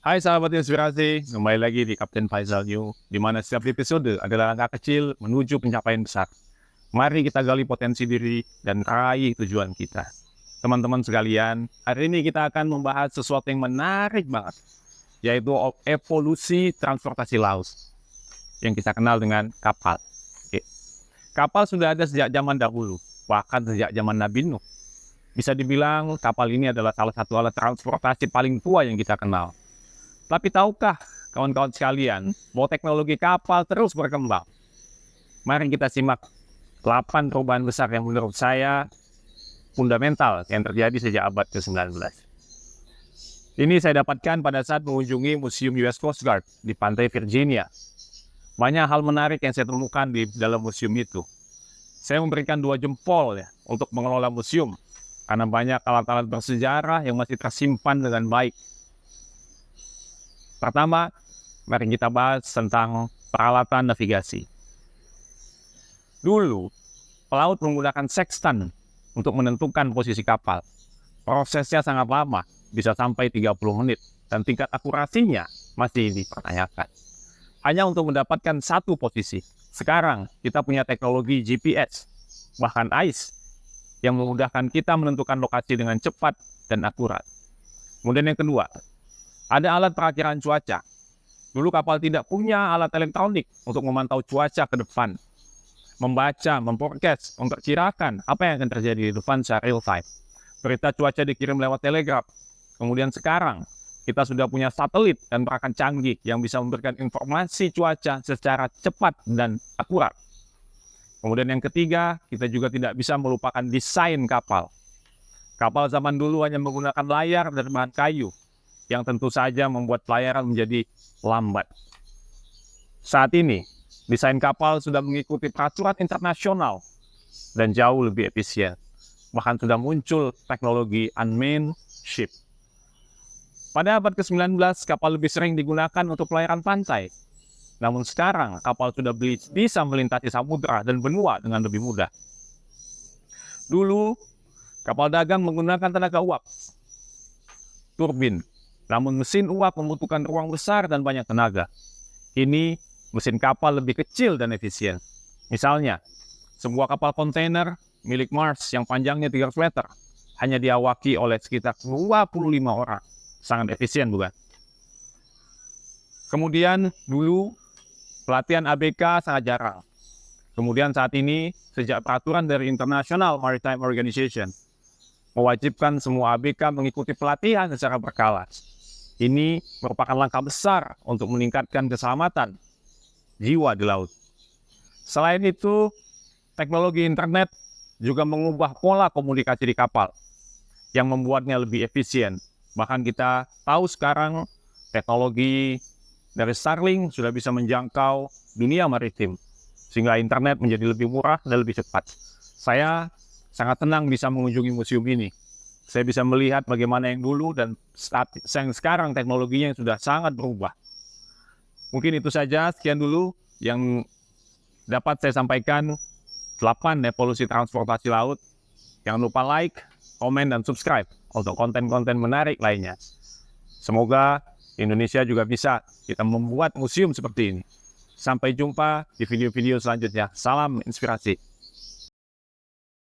Hai sahabat inspirasi, kembali lagi di Kapten Faisal New, di mana setiap episode adalah langkah kecil menuju pencapaian besar. Mari kita gali potensi diri dan raih tujuan kita. Teman-teman sekalian, hari ini kita akan membahas sesuatu yang menarik banget, yaitu evolusi transportasi laut, yang kita kenal dengan kapal. Oke. Kapal sudah ada sejak zaman dahulu, bahkan sejak zaman Nabi Nuh. Bisa dibilang kapal ini adalah salah satu alat transportasi paling tua yang kita kenal. Tapi tahukah kawan-kawan sekalian bahwa teknologi kapal terus berkembang? Mari kita simak 8 perubahan besar yang menurut saya fundamental yang terjadi sejak abad ke-19. Ini saya dapatkan pada saat mengunjungi Museum US Coast Guard di pantai Virginia. Banyak hal menarik yang saya temukan di dalam museum itu. Saya memberikan 2 jempol ya untuk mengelola museum, karena banyak alat-alat bersejarah yang masih tersimpan dengan baik. Pertama, mari kita bahas tentang peralatan navigasi. Dulu, pelaut menggunakan sextant untuk menentukan posisi kapal. Prosesnya sangat lama, bisa sampai 30 menit, dan tingkat akurasinya masih dipertanyakan. Hanya untuk mendapatkan satu posisi. Sekarang, kita punya teknologi GPS, bahkan AIS, yang memudahkan kita menentukan lokasi dengan cepat dan akurat. Kemudian yang kedua, ada alat perakiraan cuaca. Dulu kapal tidak punya alat elektronik untuk memantau cuaca ke depan, membaca, memforecast, memperkirakan apa yang akan terjadi di depan secara real time. Berita cuaca dikirim lewat telegraf. Kemudian sekarang kita sudah punya satelit dan perangkat canggih yang bisa memberikan informasi cuaca secara cepat dan akurat. Kemudian yang ketiga, kita juga tidak bisa melupakan desain kapal. Kapal zaman dulu hanya menggunakan layar dan bahan kayu, yang tentu saja membuat pelayaran menjadi lambat. Saat ini, desain kapal sudah mengikuti peraturan internasional dan jauh lebih efisien. Bahkan sudah muncul teknologi unmanned ship. Pada abad ke-19, kapal lebih sering digunakan untuk pelayaran pantai. Namun sekarang, kapal sudah bisa melintasi samudera dan benua dengan lebih mudah. Dulu, kapal dagang menggunakan tenaga uap, turbin. Namun mesin uap membutuhkan ruang besar dan banyak tenaga. Ini mesin kapal lebih kecil dan efisien. Misalnya, sebuah kapal kontainer milik Mars yang panjangnya 300 meter hanya diawaki oleh sekitar 25 orang. Sangat efisien, bukan? Kemudian dulu pelatihan ABK sangat jarang. Kemudian saat ini, sejak peraturan dari International Maritime Organization mewajibkan semua ABK mengikuti pelatihan secara berkala. Ini merupakan langkah besar untuk meningkatkan keselamatan jiwa di laut. Selain itu, teknologi internet juga mengubah pola komunikasi di kapal yang membuatnya lebih efisien. Bahkan kita tahu sekarang teknologi dari Starlink sudah bisa menjangkau dunia maritim, sehingga internet menjadi lebih murah dan lebih cepat. Saya sangat senang bisa mengunjungi museum ini. Saya bisa melihat bagaimana yang dulu dan yang sekarang teknologinya yang sudah sangat berubah. Mungkin itu saja, sekian dulu yang dapat saya sampaikan 8 evolusi transportasi laut. Jangan lupa like, komen, dan subscribe untuk konten-konten menarik lainnya. Semoga Indonesia juga bisa kita membuat museum seperti ini. Sampai jumpa di video-video selanjutnya. Salam inspirasi.